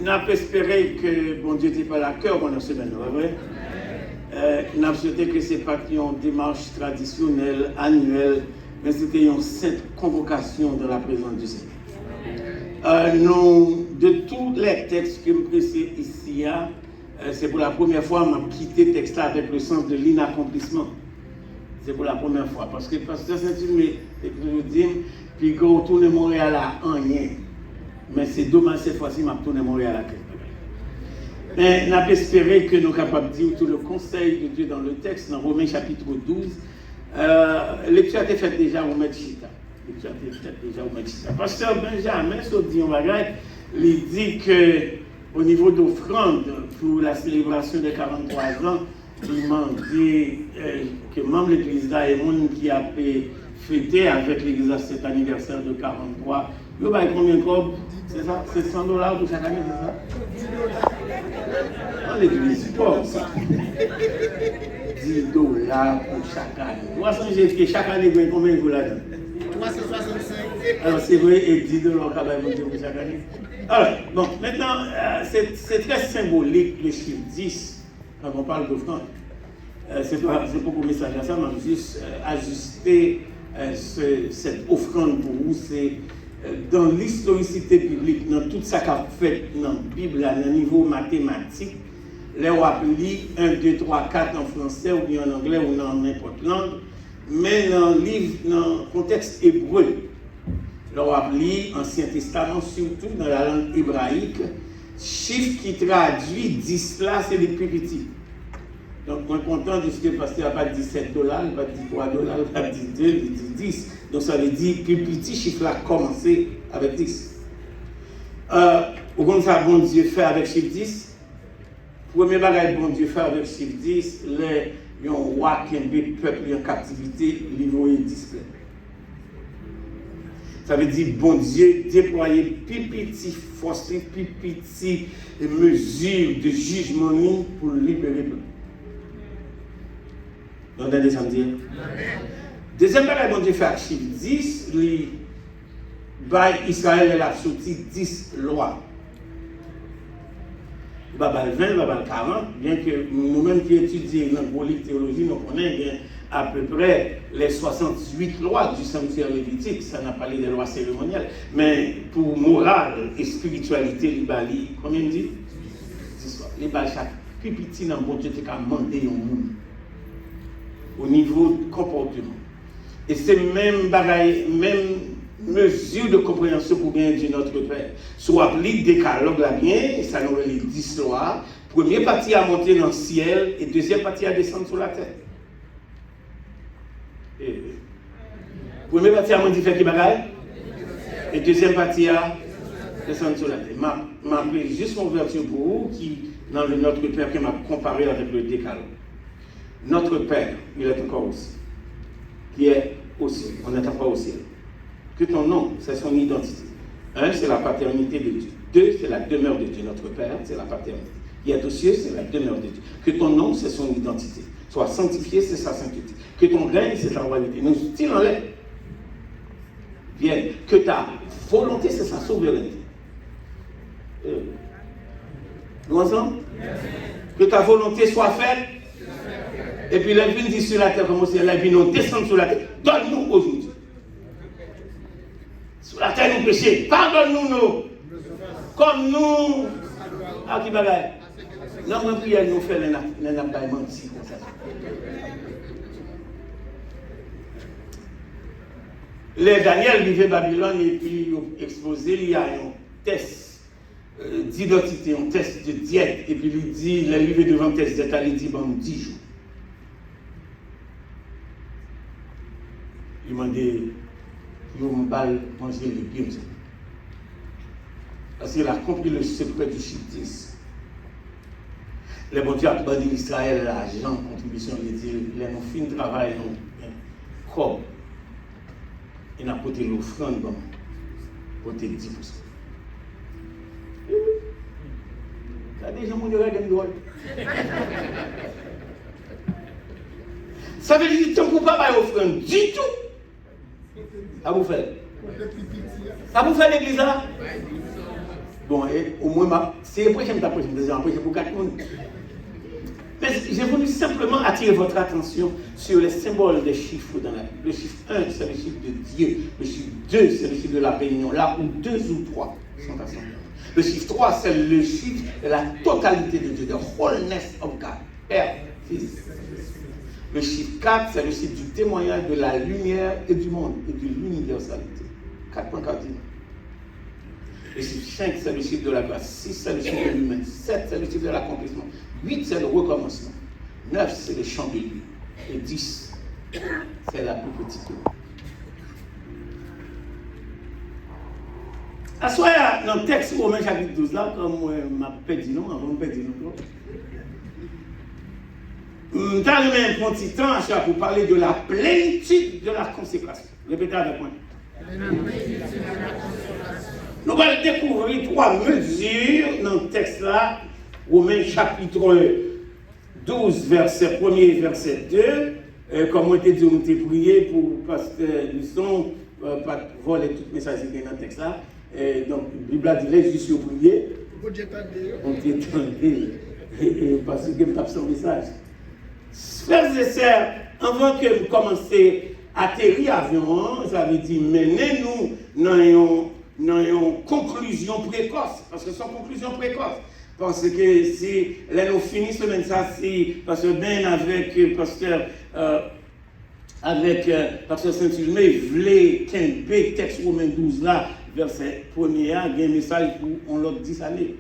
n'a espéré que bon Dieu n'était pas la cœur pendant ce semaine, pas vrai? N'a souhaité que c'est pas une démarche traditionnelle, annuelle, mais c'était une sainte convocation dans la présence du Seigneur. Nous, de tous les textes que je précise ici, c'est pour la première fois que je quitté le texte avec le sens de l'inaccomplissement. C'est pour la première fois. Parce que Pasteur Saint-Hume, je dis, puis quand on tourne Montréal à rien. Mais c'est dommage cette fois-ci, je tourne Montréal à quelque. Mais nous espérons que nous sommes capables de dire tout le conseil de Dieu dans le texte, dans Romains chapitre 12. Lecture a été faite déjà au Medchita. Pasteur Benjamin, sauf dit, il dit qu'au niveau d'offrande pour la célébration des 43 ans, il m'a dit que même l'église là et monde qui a fêté avec l'église à cet anniversaire de 43, il y a combien de cob? C'est ça? C'est $100 pour chaque année, c'est ça? Dans l'église, pas ça. $10 pour chaque année. Vous savez que chaque année, vous avez combien de vous là-dedans? 365. Alors c'est vrai, et $10 quand même pour chaque année. Alors, bon, maintenant, c'est très symbolique le chiffre 10 quand on parle d'offrande. C'est pas pour message à ça, mais juste ajuster cette offrande pour vous. C'est dans l'historicité biblique, dans tout ça qu'a fait dans la Bible, à un niveau mathématique, les on appelle 1, 2, 3, 4 en français ou bien en anglais ou dans n'importe langue, mais dans le livre, dans le contexte hébreu, on appelle Ancien Testament, surtout dans la langue hébraïque, chiffre qui traduit 10 là, c'est des plus petits. Donc, on est content de ce que le pasteur n'a pas dit $7, il n'a pas dit $3, il n'a pas dit 2, il dit 10. Donc, ça veut dire que le petit chiffre là commencé avec 10. Au contraire, ça, bon Dieu fait avec chiffre 10. Premier bagage, bon Dieu fait avec chiffre 10, les roi qui est un peuple en captivité, il voyait 10 plein. Ça veut dire, bon Dieu, déployer plus petit force, plus petit mesure de jugement pour libérer le peuple. Vous entendez ça me dire? Deuxième bagage, bon Dieu fait avec chiffre 10, Israël a sorti 10 lois. Il va pas le 20, il va pas le 40, bien que nous-mêmes qui étudions dans la théologie, nous connaissons à peu près les 68 lois du sanctuaire lévitique. Ça n'a pas parlé des lois cérémoniales. Mais pour morale et spiritualité, il va lire, combien il dit? 10 lois. Il va chaque plus petit dans le bon Dieu qui a demandé au monde. Au niveau du comportement. Et c'est même bagaille, même mesure de compréhension pour bien Dieu notre Père. Soit appelé décalogue là bien, ça nous les 10 lois. Première partie à monter dans le ciel et deuxième partie à descendre sur la terre. Première partie à monter faire qui bagaille et deuxième partie à descendre sur la terre. M'a pris juste mon version pour vous qui dans le Notre Père qui m'a comparé avec le décalogue. Notre Père, il est encore aussi, qui est au ciel. On n'attend pas au ciel. Que ton nom, c'est son identité. 1, c'est la paternité de Dieu. 2, c'est la demeure de Dieu. Notre Père, c'est la paternité. Qui est aux cieux, c'est la demeure de Dieu. Que ton nom, c'est son identité. Sois sanctifié, c'est sa sainteté. Que ton règne, c'est sa royauté. Nous style en l'air. Viens. Que ta volonté, c'est sa souveraineté. Nous ensemble? Que ta volonté soit faite. Et puis la vie dit sur la terre, comme aussi la vie nous descend sur la terre. Donne-nous aujourd'hui. Sur la terre nous péchons. Pardonne-nous nous. Comme nous. Ah qui bagaille. Non, mais prière nous fait les nappes menti comme ça. Les Daniel vivait Babylone et puis exposé, il y a un test d'identité, un test de diète. Et puis il dit, il est arrivé devant le test d'état, il dit, bon, 10 jours. Il m'a dit, il m'a manger les légumes. Parce qu'il a compris le secret du chiffre 10. Les bons dieux ont dit Israël, l'argent, contribution, il dit, les non fin travail, non, comme, il a porté l'offrande, bon, porté 10%. Il y a des gens qui ont des droits. Ça veut dire que tu ne peux pas faire offrande du tout. Ça vous fait. Ça vous fait l'église là? Bon, et au moins, c'est après que je me t'approche, après pour 4 personnes. Mais j'ai voulu simplement attirer votre attention sur les symboles des chiffres dans la Bible. Le chiffre 1, c'est le chiffre de Dieu. Le chiffre 2, c'est le chiffre de la réunion. Là où 2 ou 3 sont assemblés. Le chiffre 3, c'est le chiffre de la totalité de Dieu, the wholeness of God. Père, Fils. Le chiffre 4, c'est le chiffre du témoignage de la lumière et du monde et de l'universalité. 4 cardinaux. Le chiffre 5, c'est le chiffre de la grâce. 6, c'est le chiffre de l'humain. 7, c'est le chiffre de l'accomplissement. 8, c'est le recommencement. 9, c'est le chant de lui. Et 10, c'est la plus petite. À ce moment-là, dans le texte Romains chapitre 12, là, comme je m'appelle dit non, avant de perdre non. Je vais un petit temps pour parler de la plénitude de la consécration. Répétez avec moi. Nous allons découvrir 3 mesures dans le texte là, Romains chapitre 12, verset 1 et verset 2. Comme on t'a dit, on t'a prié pour pasteur Lisson, pas voler tout le message dans le texte là. Donc, la Bible a dit les justes ont prié. On t'étendait. Parce que je son message. Frères et sœurs, avant que vous commenciez à atterrir l'avion, ça veut dire menez-nous dans une conclusion précoce. Parce que c'est une conclusion précoce. Parce que si nous finissons semaine ça, c'est parce que bien avec pasteur Saint-Ulme, il voulait qu'un texte Romain 12 là, verset 1er, il y a un message pour on l'a 10 années.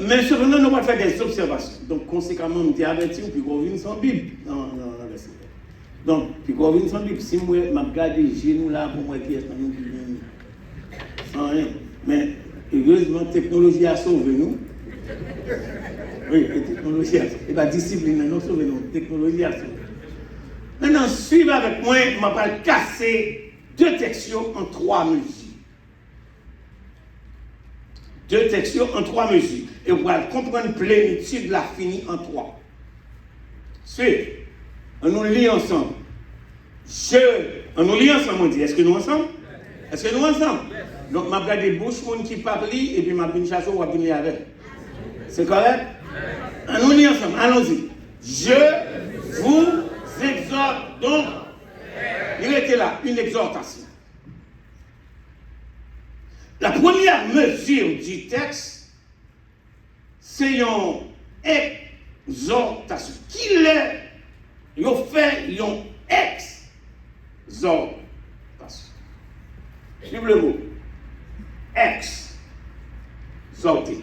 Mais cependant, nous allons faire des observations. Donc, conséquemment, nous avons averti, puis qu'on vient sans Bible dans la verset. Donc, puis qu'on vient sans Bible, si moi, je regarde les genoux là, pour moi, qui est en nous, sans rien. Mais, heureusement, la technologie a sauvé nous. Oui, la technologie a sauvé. Et la discipline a sauvé nous. La technologie a sauvé. Maintenant, suivez avec moi, je vais casser 2 textions en 3 mesures. 2 textions en 3 mesures. Et vous allez comprendre plénitude la finie en 3. Suivez. On nous lit ensemble. On nous lit ensemble, on dit. Est-ce que nous ensemble? Est-ce que nous ensemble? Donc, je vais regarder bouche qui parle et puis je vais venir chercher ou je vais venir avec. C'est correct? On nous lit ensemble. Allons-y. Je vous exhorte donc. Il était là, une exhortation. La première mesure du texte, c'est une exhortation. Qui l'est? Il fait une exhortation. Suivez le mot. Exhorter.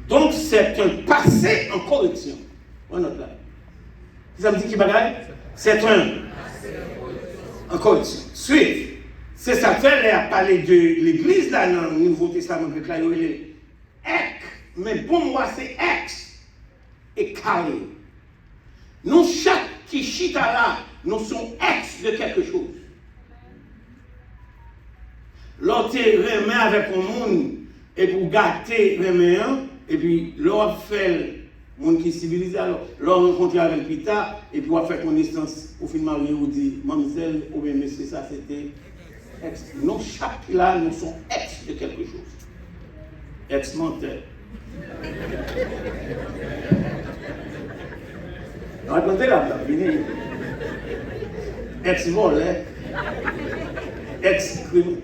Donc, c'est un passé en correction. On note là. Ça me dit qui bagaille? C'est un en correction. Suivez. C'est ça fait, il a parlé de l'église là dans le Nouveau Testament, il a dit ek, mais pour moi c'est ex et carré. Nous, chaque qui chita là, nous sommes ex de quelque chose. L'autre remet avec un monde, et pour gâter remet un, et puis l'autre fait le monde qui est civilisé, l'autre rencontre avec Pita, et puis on fait connaissance pour finir marier ou dire, mademoiselle ou bien monsieur, ça c'était. Nous, chaque là, nous sommes ex de quelque chose. Ex-menteur. Racontez la blague, ex-voleur, ex-crime.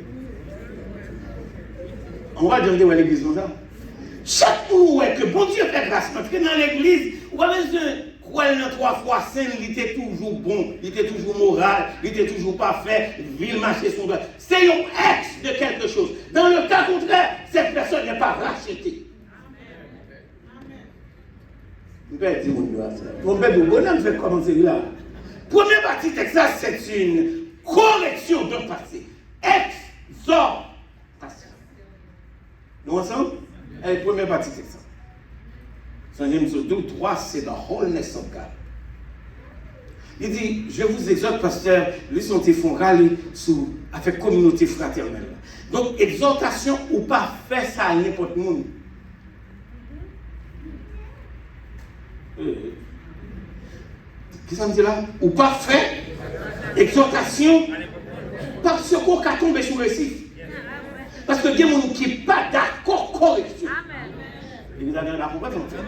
On va dire à l'église comme ça. Chaque fois que bon Dieu fait grâce, entrer dans l'église, on va besoin croire dans 3 fois saint, il était toujours bon, il était toujours moral, il était toujours parfait, il marchait son droit. C'est un ex de quelque chose. Dans le cas contraire, cette personne n'est pas rachetée. Mon père dit mon père de bonhomme fait commencer là. Première partie de texte, c'est une correction d'un passé. Exhortation. Nous ensemble? La première partie de texte. 3, c'est the wholeness of God. Il dit, je vous exhorte, pasteur, lui sont font râler avec communauté fraternelle. Donc, exhortation ou pas faire ça à n'importe monde. Qu'est-ce que ça me dit là? Ou pas faire exhortation Parce qu'on a tombé sous le récif. Parce que il y a des gens qui ne sont pas d'accord avec la correction.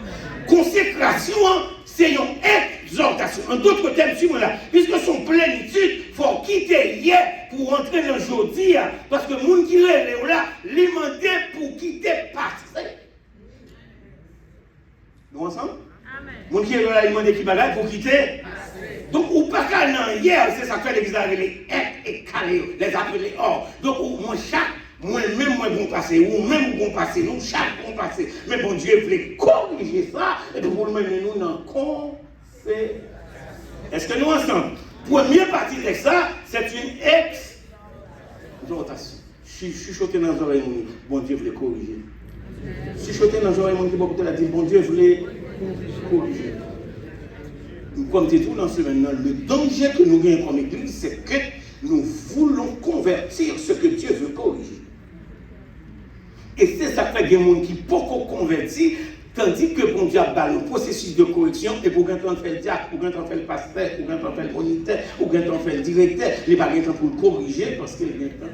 Consécration, c'est une exhortation. En d'autres termes, puisque son plénitude, il faut quitter hier pour rentrer dans aujourd'hui. Parce que les gens qui sont là, les demander pour quitter passé. Nous ensemble? Les gens qui sont là, ils demandent qui bagaille pour quitter. Donc, ou pas qu'à hier, c'est ça que l'église a les et calé, les appelés hors. Donc, moi, chaque. Moi-même, moi, bon passer, ou même bon passer, nous, chaque bon passer. Mais bon Dieu voulait corriger ça, et puis pour le mener nous dans le conseil. Est-ce que nous ensemble? Première partie de ça, c'est une exhortation. Je suis choqué dans les oreilles, bon Dieu voulait corriger. Je suis choqué dans les oreilles, qui beaucoup de dit, bon Dieu voulait corriger. Comme tu dis tout dans ce maintenant, le danger que nous avons comme église, c'est que nous voulons convertir ce que Dieu veut corriger. Et c'est ça que fait des gens qui beaucoup convertis, tandis que bon Dieu a le processus de correction, et pour qu'on fait le diacre, pour qu'on fait le pasteur, pour qu'on fait le moniteur, pour qu'on fait le directeur, il n'y a pas de temps pour le corriger parce qu'il y a temps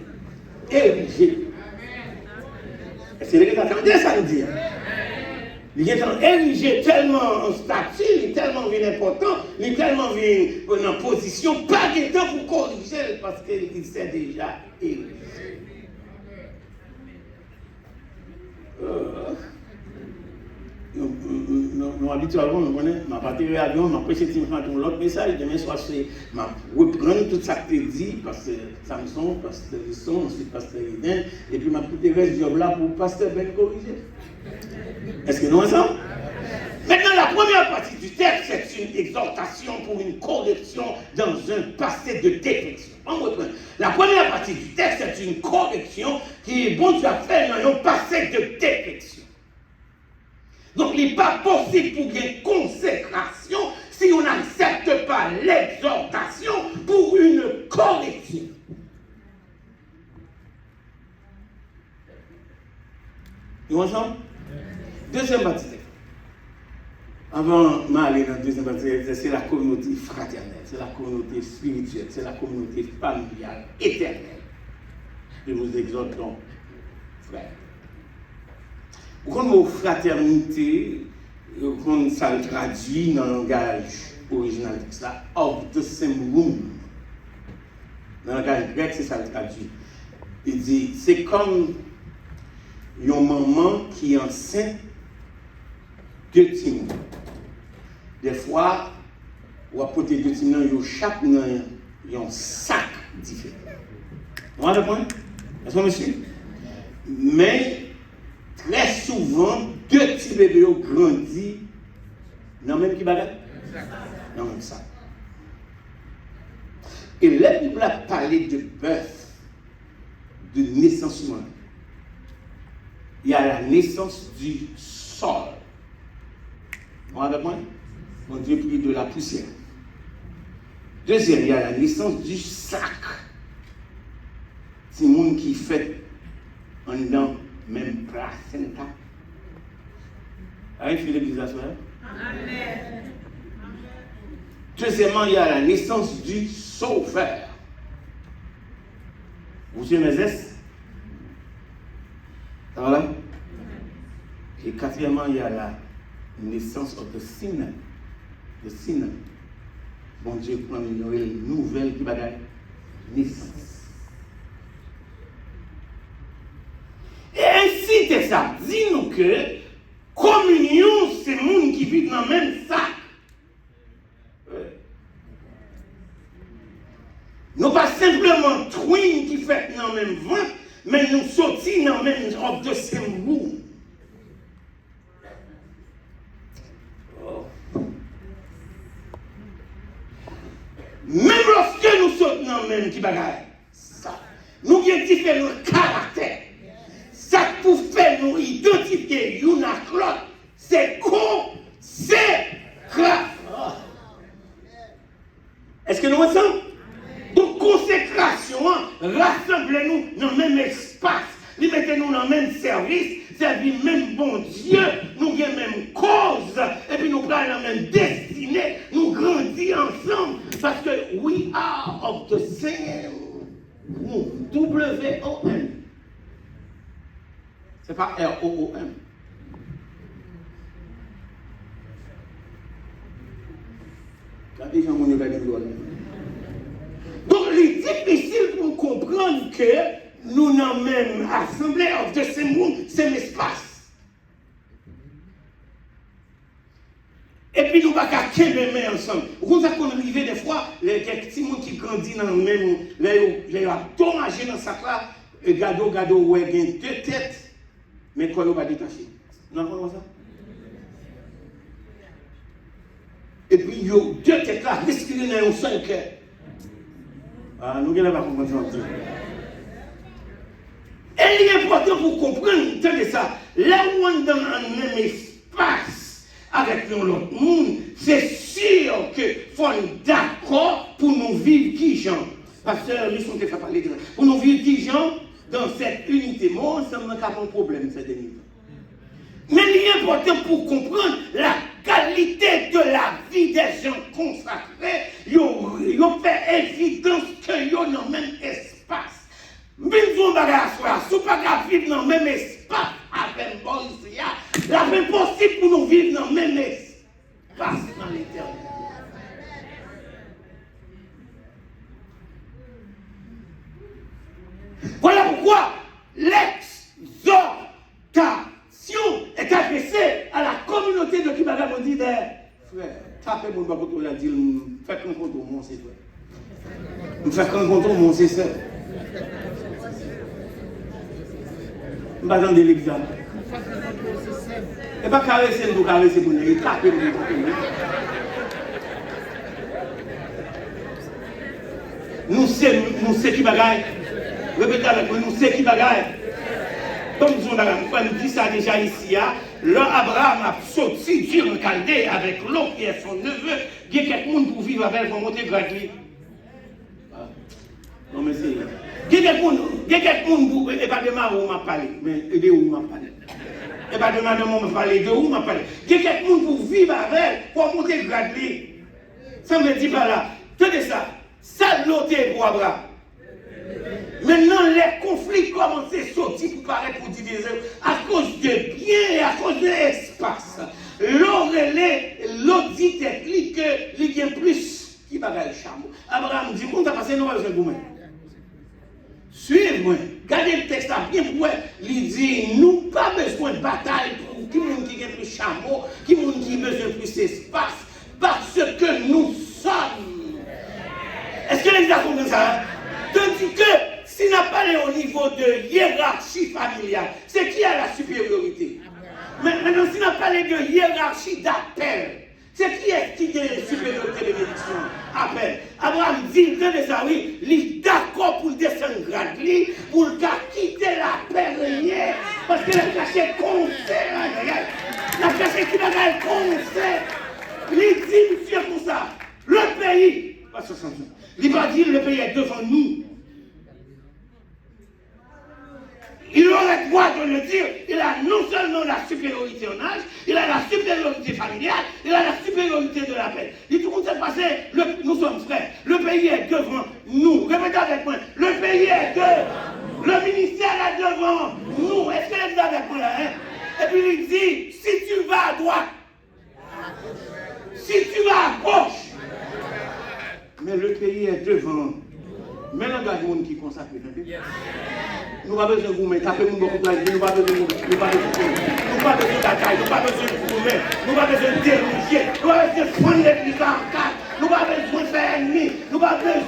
érigé. C'est ce que vous entendez ça nous dire. Il est érigé tellement en statut, il est tellement important, il est tellement en position, pas de temps pour corriger parce qu'il s'est déjà érigé. Nous habituellement, nous connaissons, ma partie avion, ma prêché l'autre message, demain soir, c'est ma reprendre tout ça que tu dis, parce que Samson, pasteur Lisson, ensuite pasteur Eden, et puis ma petite reste job là pour pasteur Ben corriger. Est-ce que nous ensemble? Maintenant, la première partie du texte, c'est une exhortation pour une correction dans un passé de défection. On reprend. La première partie du texte, c'est une correction qui est bon Dieu a fait dans un passé de défection. Donc, il n'est pas possible pour une consécration si on n'accepte pas l'exhortation pour une correction. Nous ensemble? Deuxième partie. Avant d'aller dans la deuxième partie, c'est la communauté fraternelle, c'est la communauté spirituelle, c'est la communauté familiale, éternelle. Et nous exhortons, frères. Quand le mot fraternité, quand ça le traduit dans le langage original, c'est of the same womb. Dans le langage grec, c'est ça le traduit. Il dit, c'est comme une maman qui est enceinte de timons. Des fois, on va porter deux timons, chaque dans un sac différent. Vous avez compris? Est-ce que monsieur? Mais, très souvent, deux petits bébés ont grandi dans le même qui bagarre? Dans le même sac. Et la Bible a parlé de bœuf, de naissance humaine. Il y a la naissance du sol. Vous avez compris? Mon Dieu prie de la poussière. Deuxième, il y a la naissance du sac. C'est le monde qui fait en dedans même placenta. Avez-vous fait l'église à soi? Amen. Deuxièmement, il y a la naissance du sauveur. Vous suivez mes S? Ça va là? Et quatrièmement, il y a la naissance de sinner. Le sinner. Bon Dieu prend une nouvelle qui va gagner naissance. Et ainsi c'est ça. Dis-nous que communion, c'est le monde qui vit dans le même sac. Nous pas simplement twin qui fait dans le même ventre, mais nous sortis dans le même robe de symbole. Même lorsque nous sommes dans le même qui bagaille, ça, nous avons différents caractères. Ça pour faire nous identifier l'une à l'autre, c'est consécration. Est-ce que nous ensemble? Donc consécration, rassemblez-nous dans le même espace, mettez-nous dans le même service, servir même bon Dieu, nous avons la même cause, et puis nous prenons la même destinée, nous grandissons ensemble, parce que we are of the same W-O-M. C'est pas R-O-O-M. Regardez, Jean Monnet va dire. Donc, il est difficile pour comprendre que nous n'avons même assemblée de ce monde, c'est l'espace. Et puis nous ne pouvons pas qu'aimer mains ensemble. Vous avez qu'on arrive des fois, les petits gens qui grandissent dans le même, les endommagés dans ça là, gado, ouais, il y a deux têtes, mais quoi, on va détacher. Vous comprenez ça? Et puis, il y a deux têtes là, respirer dans un seul cœur. Ah, nous n'avons pas compris ça. Et il est important pour comprendre, entendez ça, là où on est dans un même espace, avec l'autre monde, c'est sûr qu'il faut être d'accord pour nous vivre qui gens. Pasteur, ils sont fait parler de ça. Pour nous vivre qui gens dans cette unité. Moi, ça n'a pas un problème, cette unité. Mais il est important pour comprendre la qualité de la vie des gens consacrés. Ils fait évidence qu'ils ont le même espace. Même si on va pas vivre dans le même espace avec moi ici, la même possible pour nous vivre dans le même espace dans l'éternel. Voilà pourquoi l'exhortation est adressée à la communauté de Kibaga. On dit, frère, tapez mon bateau, il a dit, faites un compte au monde, c'est frère. Faites un compte au monde, c'est ça. Je ne vais pas dans l'examen. Et pas caresser pour caresser pour nous, taper pour nous. Nous sommes qui bagaille. Répétez avec moi, nous sommes qui bagaille. Comme nous dit ça déjà ici, là, Abraham a sorti Dieu en Chaldée avec l'autre qui est son neveu. Il y a quelqu'un pour vivre avec pour monter gratuit. Non, mais c'est. Il y a quelqu'un pour. Et pas de ma où m'a parlé, mais de où m'a parlé. Et pas de ma où m'a parlé, de où m'a parlé. Il y a quelqu'un pour vivre avec pour monter gratuit. Ça me dit pas là. Tenez ça. Ça l'ôté pour Abraham. Maintenant, les conflits commencent à sortir pour paraître pour diviser à cause de biens et à cause de l'espace. L'autre dit qu'il y a plus qui va le chameau. Abraham dit, on t'a passé nos besoins pour moi. Suivez-moi. Gardez le texte là bien pour moi. Il dit, nous pas besoin de bataille pour qui a plus chameau, qui a besoin de plus d'espace, parce que nous sommes. Est-ce que les gens comprennent ça? Tandis que, s'il n'a pas allé au niveau de hiérarchie familiale, c'est qui a la supériorité? Mais maintenant, s'il n'a pas allé de hiérarchie d'appel, c'est qui a la supériorité de bénédiction? Appel. Abraham dit, de ça, oui, il est d'accord pour descendre grade, pour quitter l'appel, parce qu'il a caché conseil. Il a caché qu'il a conseil. Il dit, monsieur, pour ça, le pays, pas 60 ans. Il va dire le pays est devant nous. Il aurait droit de le dire. Il a non seulement la supériorité en âge, il a la supériorité familiale, il a la supériorité de la paix. Il dit tout le monde s'est passé, nous sommes frères. Le pays est devant nous. Répétez avec moi. Le pays est devant. Le ministère est devant nous. Est-ce que vous êtes avec moi là? Et puis il dit, si tu vas à droite, si tu vas à gauche, mais le pays est devant. Maintenant, il y a des gens qui consacrent. Nous n'avons pas besoin de vous mettre. Tapez-nous beaucoup de nous n'avons pas besoin de vous. Nous n'avons pas besoin de bataille. Nous n'avons pas besoin de vous mettre. Nous n'avons pas besoin de diriger. Nous n'avons pas besoin de prendre l'église en quatre. Nous n'avons pas besoin de faire ennemi. Nous n'avons pas besoin de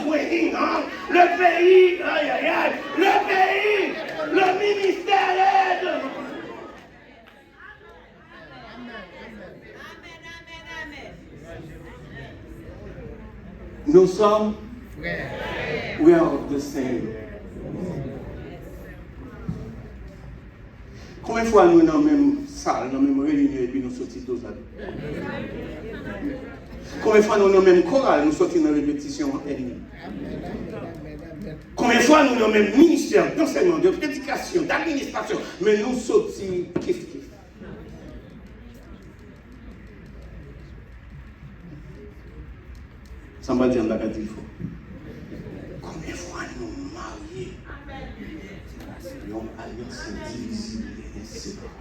le pays, aïe aïe aïe, le pays, le ministère est devant. Nous sommes we are of the same. Combien de fois nous dans la même salle, dans la même réunion et puis nous sortons tous là? Combien de fois nous dans la même chorale, nous sortons dans la répétition ennemie? Combien de fois nous dans le même ministère d'enseignement, de prédication, d'administration, mais nous sortons kiff. Ça va dire un bagage il faut. Combien de fois nous marions alliance indivisible et inséparable.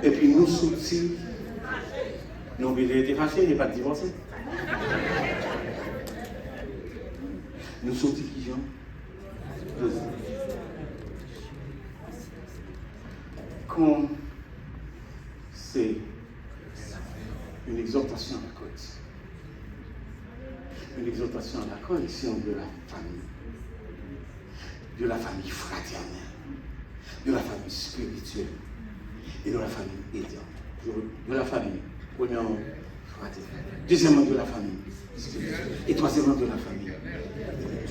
Et puis nous sortis. Nous avons été fâchés, il n'est pas divorcé. Nous sortis qui Jean? Quand c'est une exhortation à la côte. Une exhortation à la coalition de la famille fraternelle, de la famille spirituelle et de la famille éternelle. De la famille, premièrement, fraternelle. Deuxièmement, de la famille spirituelle. Et troisièmement, de la famille.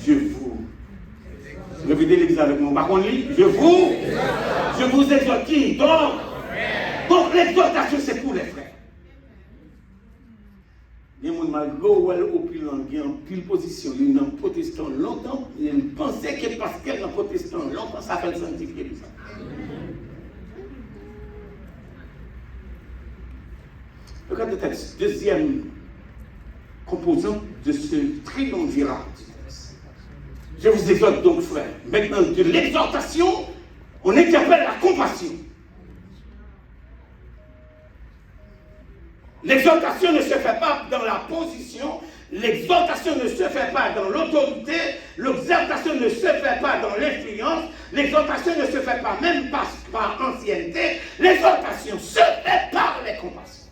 Je vous l'église avec mon baron, je vous exhorte qui? Donc l'exhortation, c'est pour les frères. Il y a des gens qui ont en pile position, ils sont protestants longtemps, ils pensaient que parce qu'elles sont protestants longtemps, ça fait sanctifier tout ça. Regardez le texte, deuxième composant de ce triumvirat du texte. Je vous exhorte donc, frères, maintenant de l'exhortation, on interpelle la compassion. L'exhortation ne se fait pas dans la position, l'exhortation ne se fait pas dans l'autorité, l'exhortation ne se fait pas dans l'influence, l'exhortation ne se fait pas même par ancienneté, l'exhortation se fait par les compassions.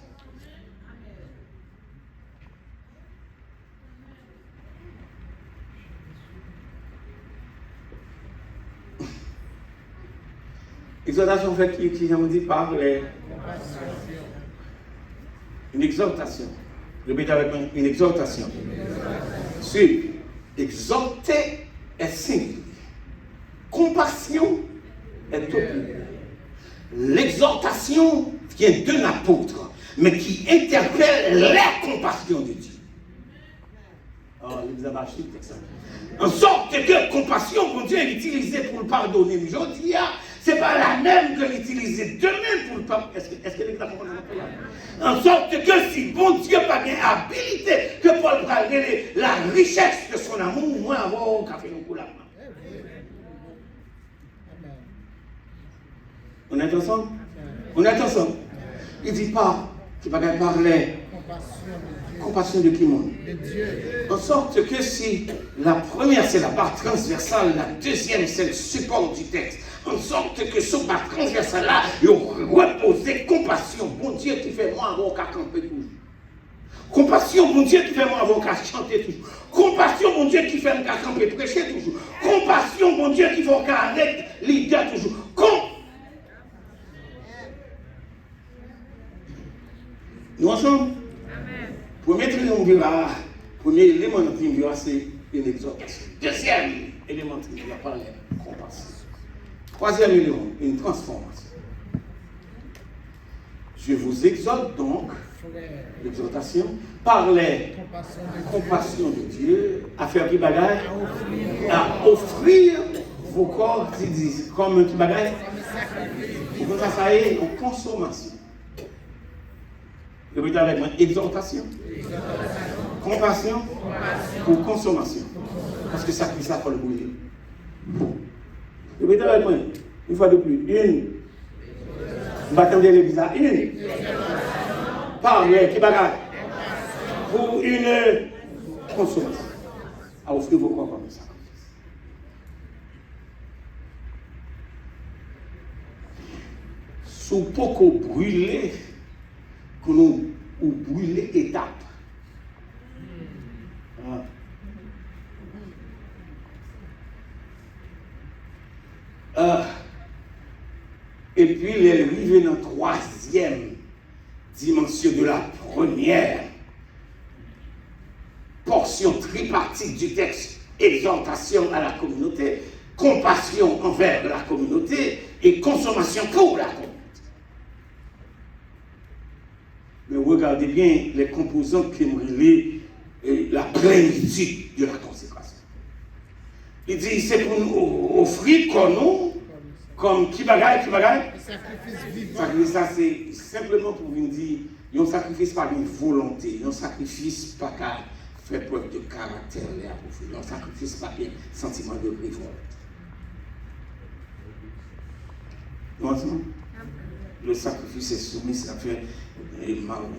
Exhortation fait qui on dit par les compassions. Une exhortation. Répétez avec moi, une exhortation. Si, exhorter est singulier. Compassion est au pluriel. L'exhortation vient d'un apôtre, mais qui interpelle la compassion de Dieu. En sorte que compassion, bon Dieu, est utilisée pour le pardonner. Mais je dis, ce n'est pas la même que l'utiliser demain pour le pardonner. Est-ce que l'exemple en sorte que si bon Dieu n'a pas bien habilité, que Paul va donner la richesse de son amour, moins avoir au café non pour la main. On est ensemble? On est ensemble? Il ne dit pas qu'il va parler compassion de qui monde? De Dieu. En sorte que si la première c'est la barre transversale, la deuxième c'est le support du texte. En sorte que sur la barre transversale là, il reposer compassion. Bon Dieu qui fait moi avoir qu'à camper toujours. Compassion, bon Dieu qui fait moi avoir qu'à chanter toujours. Compassion, bon Dieu qui fait moi qu'à camper prêcher toujours. Compassion, bon Dieu qui fait qu'à arrêter l'idée toujours. Nous ensemble? Premier triumvirat, premier élément de triumvirat, c'est une exhortation. Deuxième élément de triumvirat, par la compassion. Troisième élément, une transformation. Je vous exhorte donc, l'exhortation, par les compassions de Dieu, à faire qui bagaille? À offrir vos corps, comme un qui bagaille? Pour que ça ait une consommation. Répétez avec moi, exhortation, compassion, pour consommation. Parce que ça ça pour le brûler. Répétez avec moi, une fois de plus, une. Vous attendez l'église à une. Parlez, qui bagaille. Pour une consommation. À offrir vos corps comme ça. Sous beaucoup brûler, que nous ou brûler étape. Et puis, il est arrivé dans la troisième dimension de la première portion tripartite du texte, exhortation à la communauté, compassion envers la communauté et consommation pour la communauté. Mais regardez bien les composants qui ont révélé la plénitude de la consécration. Il dit, c'est pour nous offrir comme qui bagaille? Sacrifice vivant. Ça, c'est simplement pour vous dire, il y a un sacrifice par une volonté, il y a un sacrifice par fait preuve de caractère, le sacrifice pas bien, sentiment de révolte. Nous entendons? Le sacrifice est soumis, ça fait,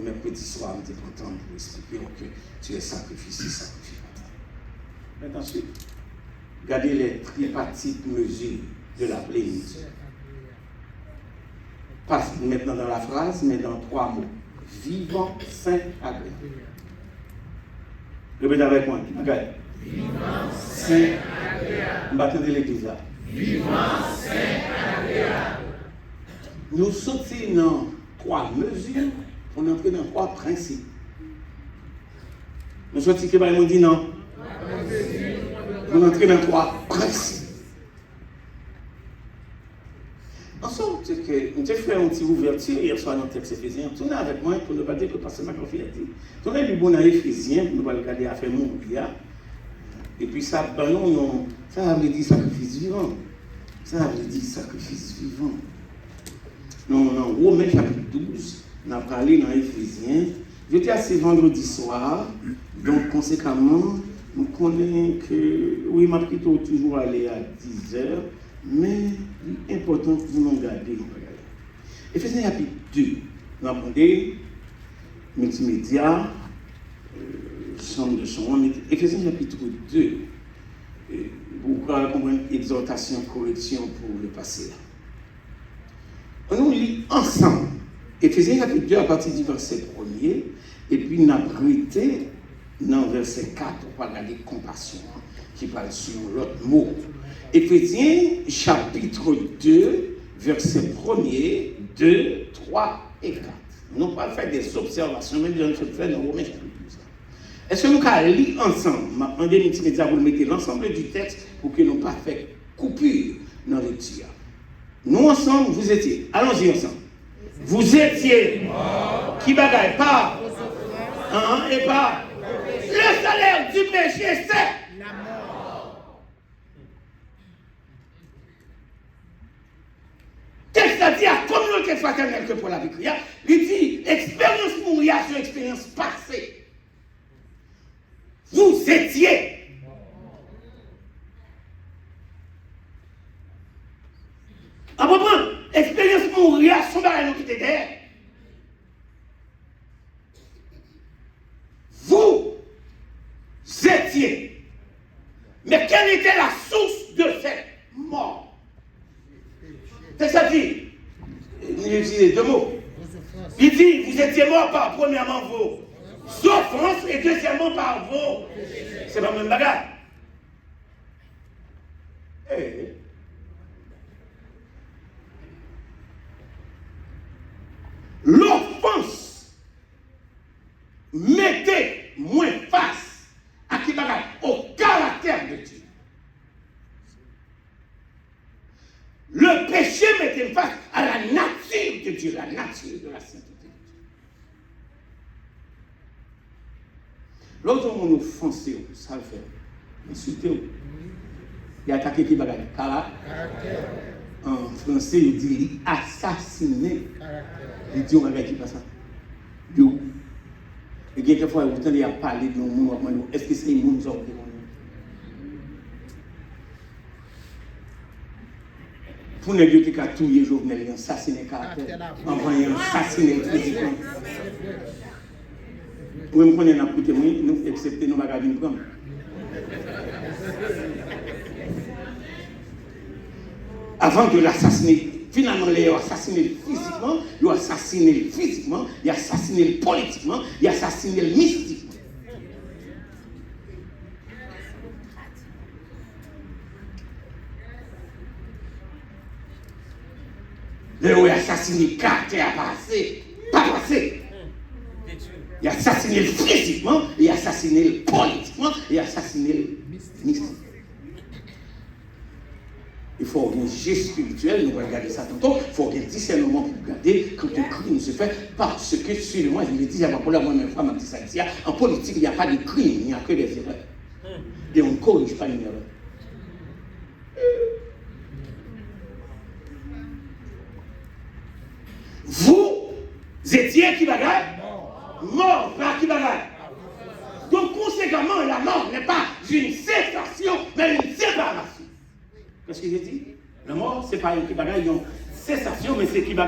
mercredi soir, on était content pour expliquer que tu es sacrifié. Maintenant, ensuite, regardez les tripartites mesures de la plénitude. Pas maintenant dans la phrase, mais dans 3 mots. Vivant, saint, agréable. Répétez avec moi. Regarde. Vivant, saint, agréable. On va attendre l'église là. Vivant, saint, agréable. Nous sortons dans 3 mesures, on entre dans 3 principes. Nous sortons que nous dit non. On entre dans 3 principes. Ensemble, nous avons fait une petite ouverture hier soir dans le texte Éphésiens. Tournez avec moi pour ne pas dire que parce que ma confie a dit. Tournez du bon dans Éphésiens, pour nous regarder à faire mon bia. Et puis ça, ça veut dire sacrifice vivant. Ça veut dire sacrifice vivant. Non, Romains chapitre 12, on a parlé dans Éphésiens. J'étais assez vendredi soir, donc conséquemment, nous connaissons que, oui, ma plutôt toujours aller à 10h, mais il est important que vous nous regardiez. Éphésiens chapitre 2, nous avons des multimédia, chambre de son, Éphésiens chapitre 2, pour comprendre exhortation, correction pour le passé. On nous lit ensemble. Éphésiens chapitre 2 à partir du verset 1er, et puis nous avons arrêté dans le verset 4 pour regarder compassion, qui parle sur l'autre mot. Éphésiens chapitre 2, verset 1er, 2, 3 et 4. Nous n'allons pas faire des observations, même si nous faisons dans Romains chapitre 12. Est-ce que nous allons lire ensemble? Je vais demander multimédia pour mettre l'ensemble du texte pour que nous ne pas faire coupure dans le lecture. Nous ensemble, vous étiez. Allons-y ensemble. Vous étiez mort. Qui bagaille? Pas. Et pas. Le salaire du péché, c'est la mort. Qu'est-ce que ça dit à la communauté fraternelle que pour la vie? Il dit expérience mourir sur expérience passée. Vous étiez. À peu près, expérience mourir, son barrage qui était derrière. Vous étiez. Mais quelle était la source de cette mort? C'est ça dit. Il utilise 2 mots. Il dit, vous étiez mort par premièrement vos offenses et deuxièmement par vos. C'est pas le même bagage. L'offense mettait moins face à qui bagage au caractère de Dieu. Le péché mettait face à la nature de Dieu, la nature de la sainteté de Dieu. L'autre on nous offensé, ça le fait. Insulté. Il a attaqué qui bagage? Caractère. En français, il dit assassiner. Il dit on va qui passe ça. Et quelquefois, vous entendez à parler de nous, est-ce que c'est une bonne sorte de monde? Pour ne dire que tout les jours, vous assassiner le caractère, envoyer assassiner physiquement. Vous me connaissez dans le témoin, nous acceptons nos bagages de nous. Avant de l'assassiner, finalement, il a assassiné physiquement, il a assassiné physiquement, il a assassiné politiquement, il a assassiné mystiquement. Il a assassiné le caractère pas passé. Il a assassiné physiquement, il a assassiné politiquement, il a assassiné mystiquement. Il faut un geste spirituel, nous allons regarder ça tantôt. Il faut un discernement pour regarder quand un crime se fait. Parce que, suivez-moi, je l'ai dit, j'avais pour la première fois, ma petite Saïtia, en politique, il n'y a pas de crime, il n'y a que des erreurs. Et on ne corrige pas une erreur. Vous étiez qui bagaille? Mort par qui bagaille? Donc, conséquemment, conséquemment, la mort n'est pas une cessation, mais une séparation. Qu'est-ce que j'ai dit? La mort, ce n'est pas une cessation, mais c'est une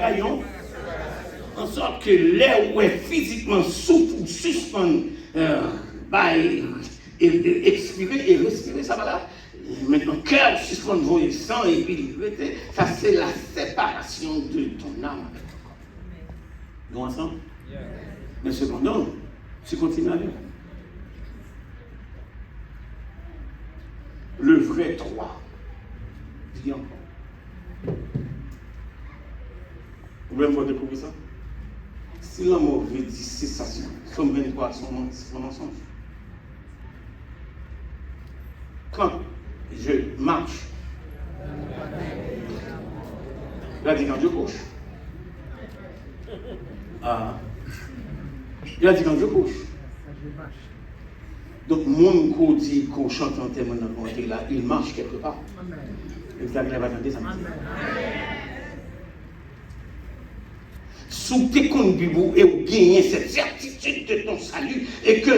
en sorte que l'air où est physiquement souffle ou suspend, expirer et respirer, ça va là. Maintenant, cœur suspend voler sang et puis ça c'est la séparation de ton âme. Nous ensemble? Mais cependant, tu continues à vivre. Le vrai 3. Je dis encore. Vous voulez me découvrir ça? Si la mort veut dire cessation, Somme 23, son mensonge. Quand je marche, il a dit quand je couche. Il a dit quand je couche. Donc, mon qu'on dit qu'on chante en témoin là, il marche quelque part. Et vous avez la attendre ça. Sous tes comptes bibou et vous gagnez cette certitude de ton salut et que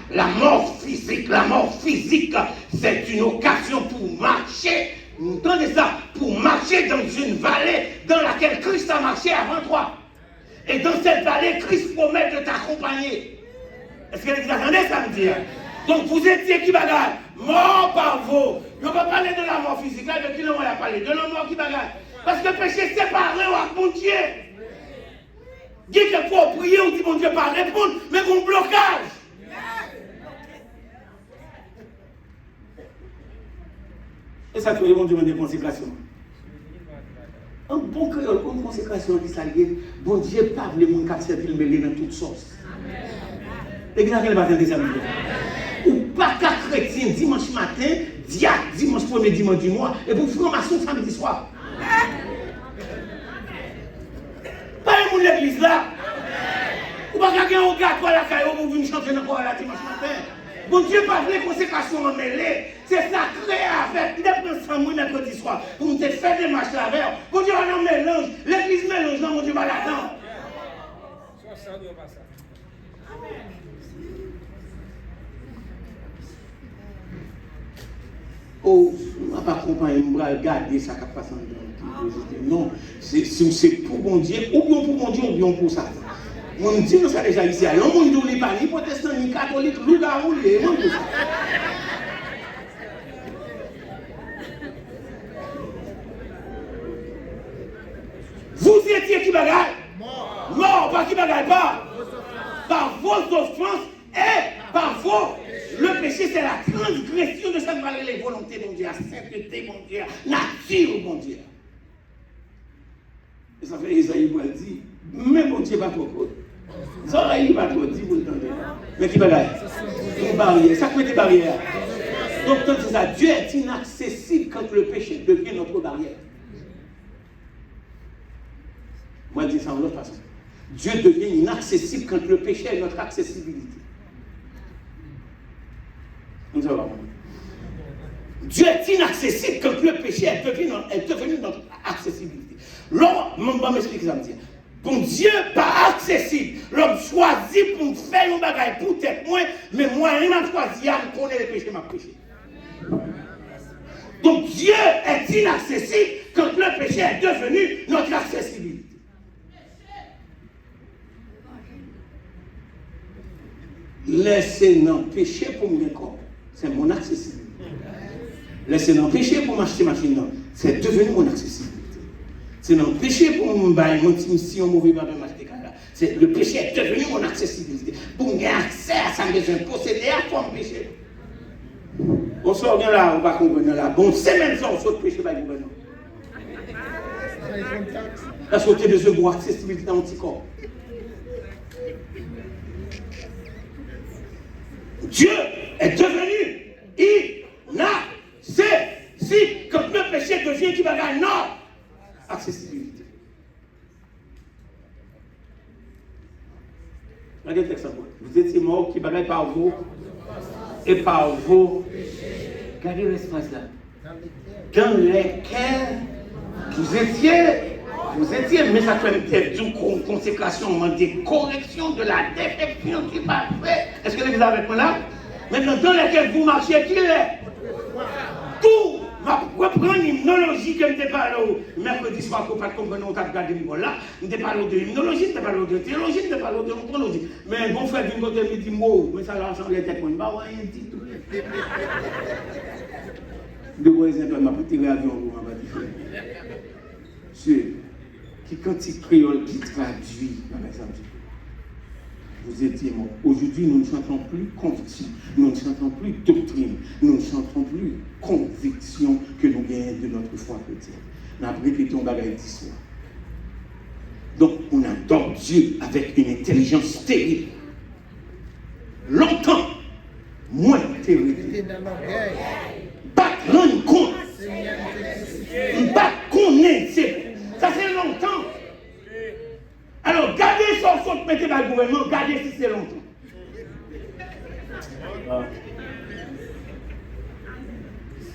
la mort physique, c'est une occasion pour marcher. Vous entendez ça? Pour marcher dans une vallée dans laquelle Christ a marché avant toi. Et dans cette vallée, Christ promet de t'accompagner. Est-ce que vous attendez ça me dire? Donc vous étiez qui bagaille? Mort par vous. Je ne vais pas parler de la mort physique, là, de qui l'on va parler? De la mort qui bagaille. Parce que le péché séparé avec mon Dieu. Dieu qu'il faut prier, on dit mon Dieu pas répondre, mais mon blocage. Et ça fait mon Dieu des consécrations. Un bon créole, une consécration qui s'allie, bon Dieu parle les gens qui servent mêlés dans toutes sauces. L'église n'a pas de ça. Ou pas qu'à chrétien dimanche matin, diacre dimanche premier dimanche du mois, et pour franc-maçon samedi soir. Pas un monde l'église là. Ou pas qu'à un gars à la caille pour venir chanter dans la dimanche matin. Bon Dieu pas les consécrations mêlées. C'est sacré avec. Il est pris 100 mois mercredi soir pour nous faire des marches avec. Bon Dieu va nous mélange. L'église mélange, non, mon Dieu va là-dedans. Oh, on ne va pas accompagner, on va regarder ça qui passe en non, c'est pour bon Dieu, ou bien pour bon Dieu, ou bien pour ça. On dit ça déjà ici, on ne dit pas ni protestant, ni catholique, nous l'avons dit, on dit ça. Vous étiez qui bagaille? Mort, pas qui bagaille, pas. Par vos offenses et par vos. Le péché, c'est la transgression de cette valeur, les volontés de mon Dieu, la sainteté, mon Dieu, la nature, mon Dieu. Et ça fait Isaïe qui dit, mais mon Dieu, pas trop court. Ça, il va trop dire, vous l'entendez. Mais qui bagaille? Une barrière. Ça crée des barrières. Donc, quand c'est ça, Dieu est inaccessible quand le péché devient notre barrière. Moi, je dis ça en l'autre façon. Dieu devient inaccessible quand le péché est notre accessibilité. Nous allons voir. Dieu est inaccessible quand le péché est devenu notre accessibilité. L'homme, je vais m'expliquer ça. Bon Dieu pas accessible. L'homme choisit pour faire un bagage pour tête moi, mais moi, il m'a choisi à me connaître le péché, m'a péché. Donc Dieu est inaccessible quand le péché est devenu notre accessibilité. Laissez-nous pécher pour mon corps. C'est mon accessibilité. Laissez-nous pécher pour m'acheter machine. C'est devenu mon accessibilité. C'est non péché pour me bailler mon si on mauvais pas m'acheter caca. C'est le péché est devenu mon accessibilité. Pour me gagner accès à ça, besoin de posséder à quoi me péché. On sort bien là, on va comprendre là. Bon, c'est même ça, on sort péché par le gouvernement. Parce qu'on a besoin de voir accessibilité dans mon petit corps. Dieu est devenu inaccessible quand le péché devient qui va gagner notre accessibilité. Regardez le texte. Vous étiez mort qui bagaille par vous et par vos. Regardez l'espace là. Dans lesquels vous étiez, mais ça fait une consécration, des corrections de la défection qui va faire. Est-ce que vous avez avec moi là? Maintenant, dans lesquels vous marchez, qui est? Tout va reprendre l'hymnologie que je t'ai parlé mercredi soir, pour ne pas comprendre, on t'a regardé le là. Je t'ai parlé de l'hymnologie, je t'ai parlé de théologie, je t'ai parlé de l'anthropologie. Mais mon frère vient côté me dit, mais ça va changer les têtes, je bah rien dit tout. De quoi ils ont pas tiré l'avion pour m'a dit. Monsieur, qui quand il créole, qui traduit, par exemple. Vous étiez mort. Aujourd'hui, nous ne chantons plus conviction, nous ne chantons plus doctrine, nous ne chantons plus conviction que nous gagnons de notre foi chrétienne. Nous avons répété un bagage d'histoire. Donc, on adore Dieu avec une intelligence terrible. Longtemps, moins terrible. Pas rendre compte. Pas connaître. Ça fait longtemps. Alors, gardez son faute, mettez dans le gouvernement, gardez si c'est longtemps.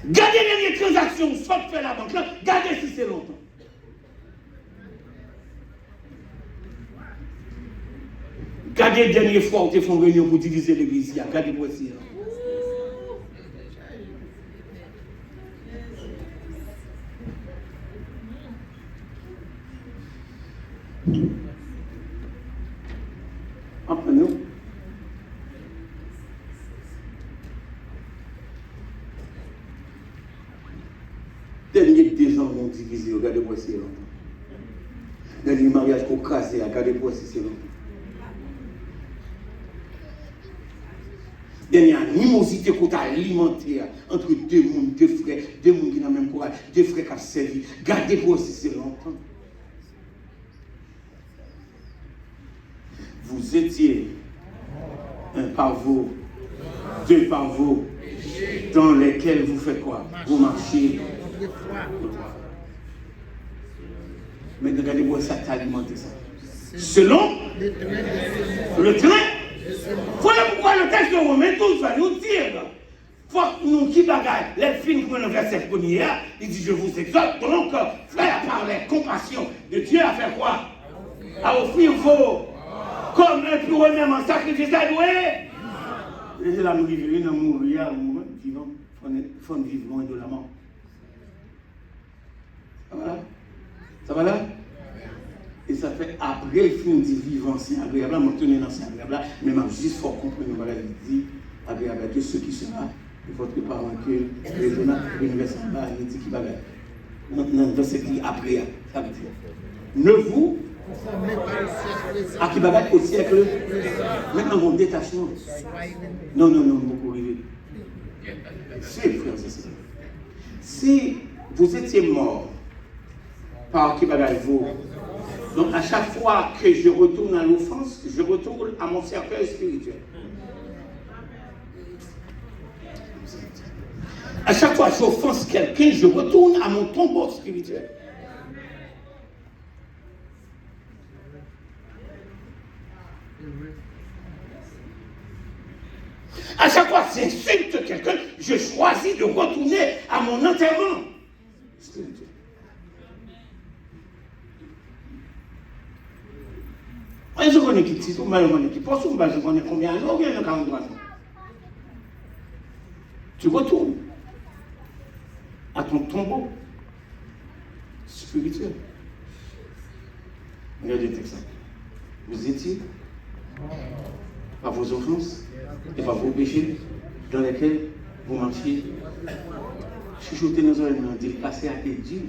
Gardez les transactions, soit fait la banque là, gardez si c'est longtemps. Gardez la dernière fois où tu fais une réunion pour diviser l'église, gardez voici. Entre nous, dernier 2 ans qu'on divisé, regardez-moi si c'est longtemps. Dernier mariage qu'on cassé, regardez-moi si c'est longtemps. Dernière animosité qu'on a alimentée entre 2 mondes, 2 frères, 2 mondes qui n'ont même courage, 2 frères qui ont servi, regardez-moi si c'est longtemps. Vous étiez un par vous, 2 par vous, dans lesquels vous faites quoi? Vous marchez. Mais regardez-moi ça, t'as alimenté ça. Selon le train. Voilà pourquoi le texte de Romains tout va nous dire. Faut que nous qui bagaille, les films qui nous verset premier, il dit je vous exhorte donc, frère, par la compassion de Dieu à faire quoi? À offrir vos comme un pour eux-mêmes en sacrifice à louer. Et là, nous vivons dans le mourir, vivant, il faut vivre loin de la mort. Ça va là? Ça va là? Et ça fait après le film dit vivant, c'est agréable, je me tenais dans c'est agréable, mais je juste faut comprendre, voilà, il dit agréable à ceux qui sont là, votre parent que les journaux de l'université là, il dit qu'il va là. Dans ce qui après, ça veut dire. Ne vous à qui va au siècle. Maintenant, mon détachement. Non, beaucoup arriver. C'est frère, c'est ça. Si vous étiez mort par qui va vous. Donc, à chaque fois que je retourne à l'offense, je retourne à mon cercueil spirituel. À chaque fois que j'offense quelqu'un, je retourne à mon tombeau spirituel. À chaque fois que j'insulte quelqu'un, je choisis de retourner à mon enterrement spirituel. Je connais qui c'est, je connais qui pense, je connais combien de jours, il y a 43 ans. Tu retournes à ton tombeau spirituel. Regardez le texte. Vous étiez par vos offenses et par vos péchés dans lesquels vous marchiez. Chuchotez nos oreilles, dit passer à tes dieux.